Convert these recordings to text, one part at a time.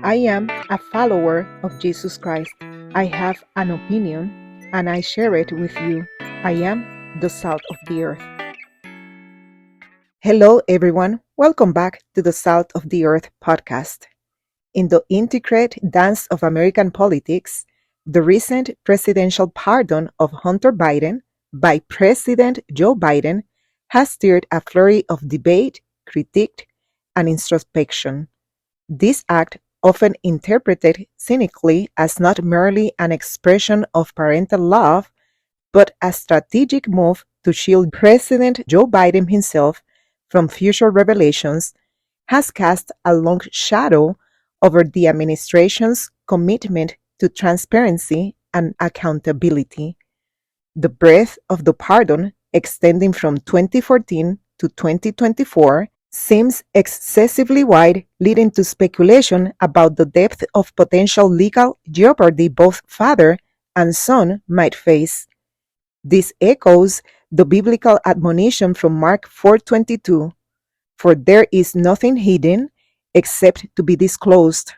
I am a follower of Jesus Christ. I have an opinion and I share it with you. I am the salt of the earth. Hello, everyone. Welcome back to the Salt of the Earth podcast. In the intricate dance of American politics, the recent presidential pardon of Hunter Biden by President Joe Biden has stirred a flurry of debate, critique, and introspection. This act, often interpreted cynically as not merely an expression of parental love, but a strategic move to shield President Joe Biden himself from future revelations, has cast a long shadow over the administration's commitment to transparency and accountability. The breadth of the pardon, extending from 2014 to 2024, seems excessively wide, leading to speculation about the depth of potential legal jeopardy both father and son might face. This echoes the biblical admonition from Mark 4:22, "For there is nothing hidden except to be disclosed,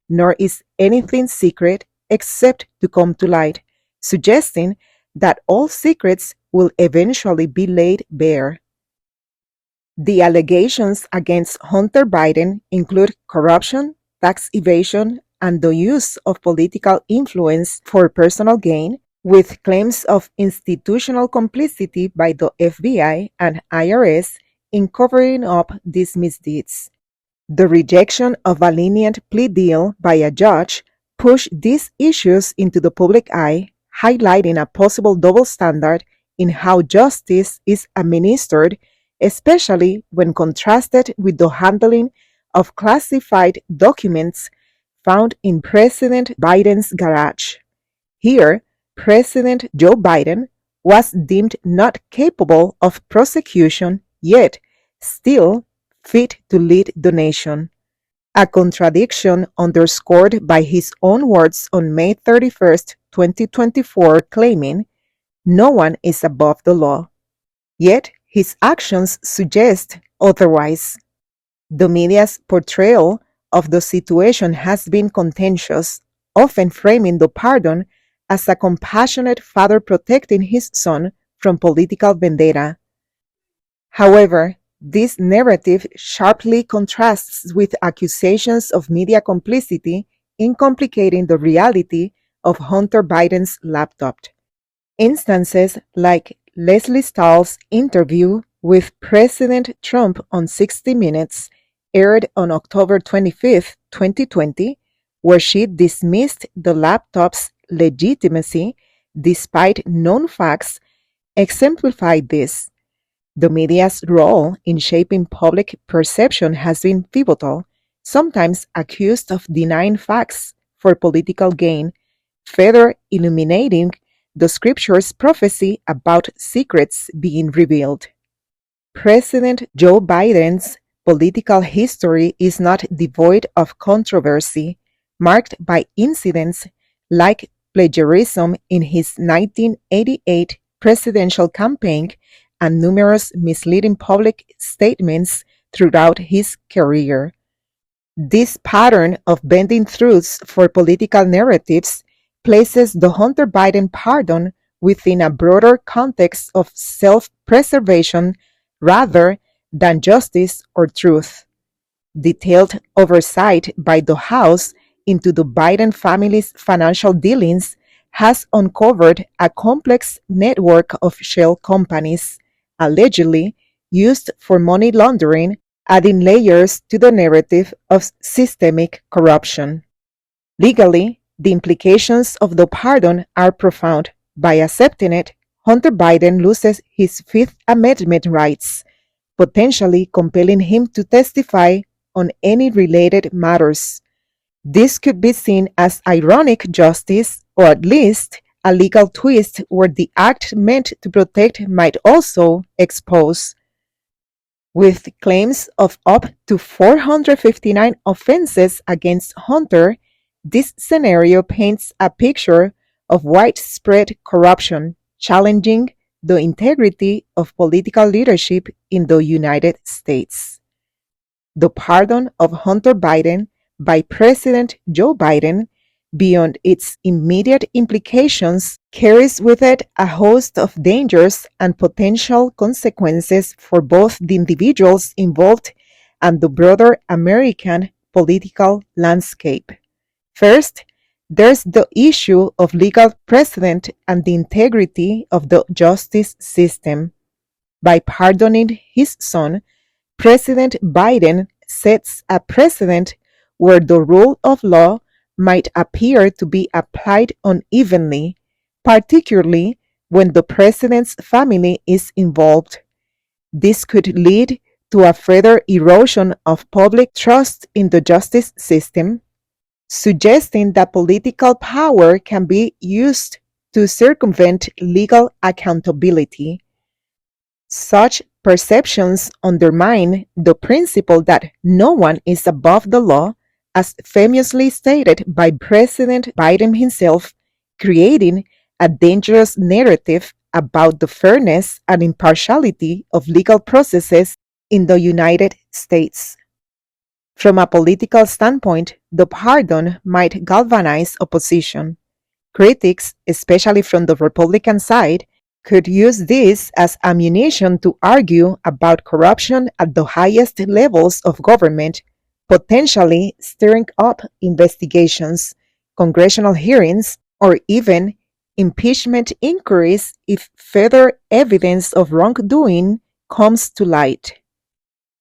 nor is anything secret except to come to light," suggesting that all secrets will eventually be laid bare. The allegations against Hunter Biden include corruption, tax evasion, and the use of political influence for personal gain, with claims of institutional complicity by the FBI and IRS in covering up these misdeeds. The rejection of a lenient plea deal by a judge pushed these issues into the public eye, highlighting a possible double standard in how justice is administered, especially when contrasted with the handling of classified documents found in President Biden's garage. Here, President Joe Biden was deemed not capable of prosecution, yet still fit to lead the nation. A contradiction underscored by his own words on May 31st, 2024, claiming, "No one is above the law." Yet his actions suggest otherwise. The media's portrayal of the situation has been contentious, often framing the pardon as a compassionate father protecting his son from political vendetta. However, this narrative sharply contrasts with accusations of media complicity in complicating the reality of Hunter Biden's laptop. Instances like Leslie Stahl's interview with President Trump on 60 Minutes, aired on October 25, 2020, where she dismissed the laptop's legitimacy despite known facts, exemplified this. The media's role in shaping public perception has been pivotal, sometimes accused of denying facts for political gain, further illuminating the scripture's prophecy about secrets being revealed. President Joe Biden's political history is not devoid of controversy, marked by incidents like plagiarism in his 1988 presidential campaign and numerous misleading public statements throughout his career. This pattern of bending truths for political narratives places the Hunter Biden pardon within a broader context of self-preservation rather than justice or truth. Detailed oversight by the House into the Biden family's financial dealings has uncovered a complex network of shell companies, allegedly used for money laundering, adding layers to the narrative of systemic corruption. Legally, the implications of the pardon are profound. By accepting it, Hunter Biden loses his Fifth Amendment rights, potentially compelling him to testify on any related matters. This could be seen as ironic justice, or at least a legal twist where the act meant to protect might also expose. With claims of up to 459 offenses against Hunter, this scenario paints a picture of widespread corruption, challenging the integrity of political leadership in the United States. The pardon of Hunter Biden by President Joe Biden, beyond its immediate implications, carries with it a host of dangers and potential consequences for both the individuals involved and the broader American political landscape. First, there's the issue of legal precedent and the integrity of the justice system. By pardoning his son, President Biden sets a precedent where the rule of law might appear to be applied unevenly, particularly when the president's family is involved. This could lead to a further erosion of public trust in the justice system, suggesting that political power can be used to circumvent legal accountability. Such perceptions undermine the principle that no one is above the law, as famously stated by President Biden himself, creating a dangerous narrative about the fairness and impartiality of legal processes in the United States. From a political standpoint, the pardon might galvanize opposition. Critics, especially from the Republican side, could use this as ammunition to argue about corruption at the highest levels of government, potentially stirring up investigations, congressional hearings, or even impeachment inquiries if further evidence of wrongdoing comes to light.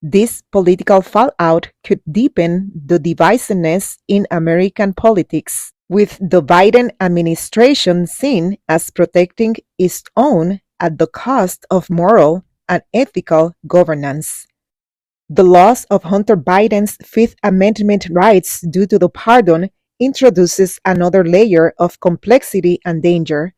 This political fallout could deepen the divisiveness in American politics, with the Biden administration seen as protecting its own at the cost of moral and ethical governance. The loss of Hunter Biden's Fifth Amendment rights due to the pardon introduces another layer of complexity and danger.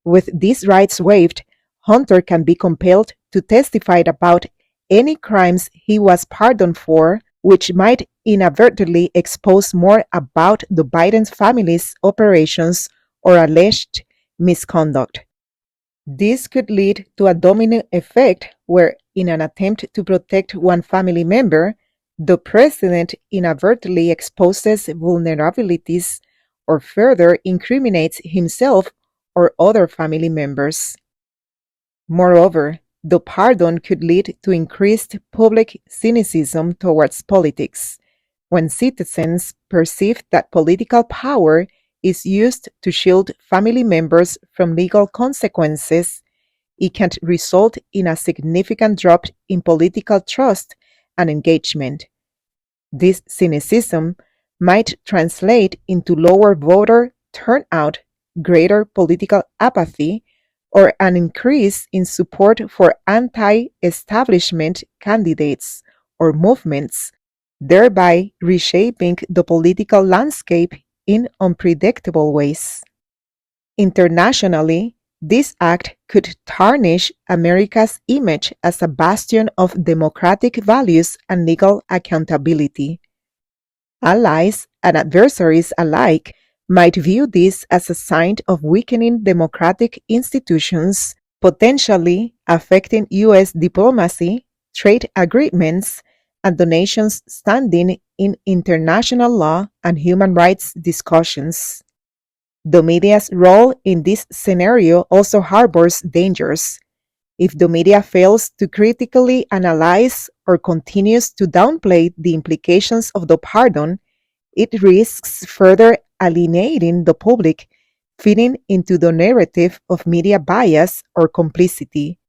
With these rights waived, Hunter can be compelled to testify about any crimes he was pardoned for, which might inadvertently expose more about the Biden family's operations or alleged misconduct. This could lead to a domino effect where, in an attempt to protect one family member, the president inadvertently exposes vulnerabilities or further incriminates himself or other family members. Moreover, the pardon could lead to increased public cynicism towards politics. When citizens perceive that political power is used to shield family members from legal consequences, it can result in a significant drop in political trust and engagement. This cynicism might translate into lower voter turnout, greater political apathy, or an increase in support for anti-establishment candidates or movements, thereby reshaping the political landscape in unpredictable ways. Internationally, this act could tarnish America's image as a bastion of democratic values and legal accountability. Allies and adversaries alike might view this as a sign of weakening democratic institutions, potentially affecting U.S. diplomacy, trade agreements, and the nation's standing in international law and human rights discussions. The media's role in this scenario also harbors dangers. If the media fails to critically analyze or continues to downplay the implications of the pardon, it risks further alienating the public, feeding into the narrative of media bias or complicity.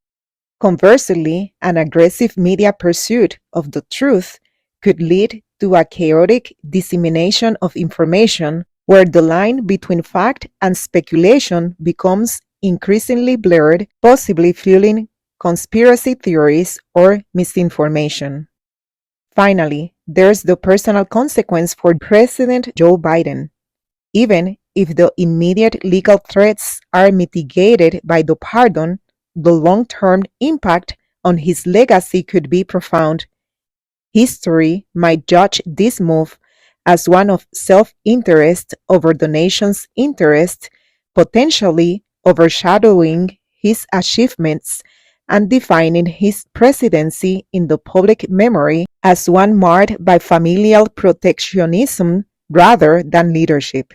Conversely, an aggressive media pursuit of the truth could lead to a chaotic dissemination of information where the line between fact and speculation becomes increasingly blurred, possibly fueling conspiracy theories or misinformation. Finally, there's the personal consequence for President Joe Biden. Even if the immediate legal threats are mitigated by the pardon, the long-term impact on his legacy could be profound. History might judge this move as one of self-interest over the nation's interest, potentially overshadowing his achievements and defining his presidency in the public memory as one marred by familial protectionism rather than leadership.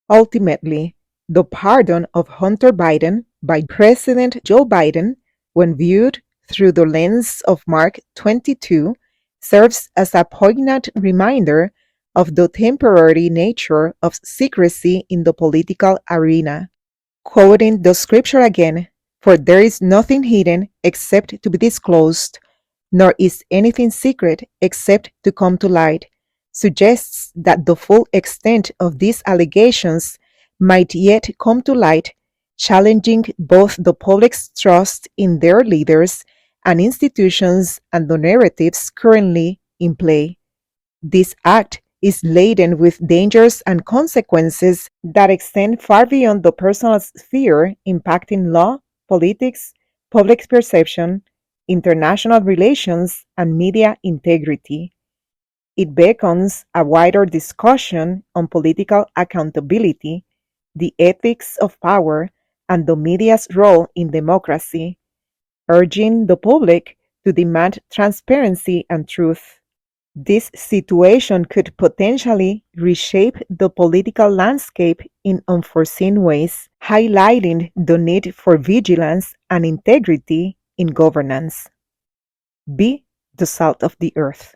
Ultimately, the pardon of Hunter Biden by President Joe Biden, when viewed through the lens of Mark 22, serves as a poignant reminder of the temporary nature of secrecy in the political arena. Quoting the scripture again, "For there is nothing hidden except to be disclosed, nor is anything secret except to come to light," suggests that the full extent of these allegations might yet come to light, challenging both the public's trust in their leaders and institutions and the narratives currently in play. This act is laden with dangers and consequences that extend far beyond the personal sphere, impacting law, politics, public perception, international relations, and media integrity. It beckons a wider discussion on political accountability, the ethics of power, and the media's role in democracy, urging the public to demand transparency and truth. This situation could potentially reshape the political landscape in unforeseen ways, highlighting the need for vigilance and integrity in governance. Be the salt of the earth.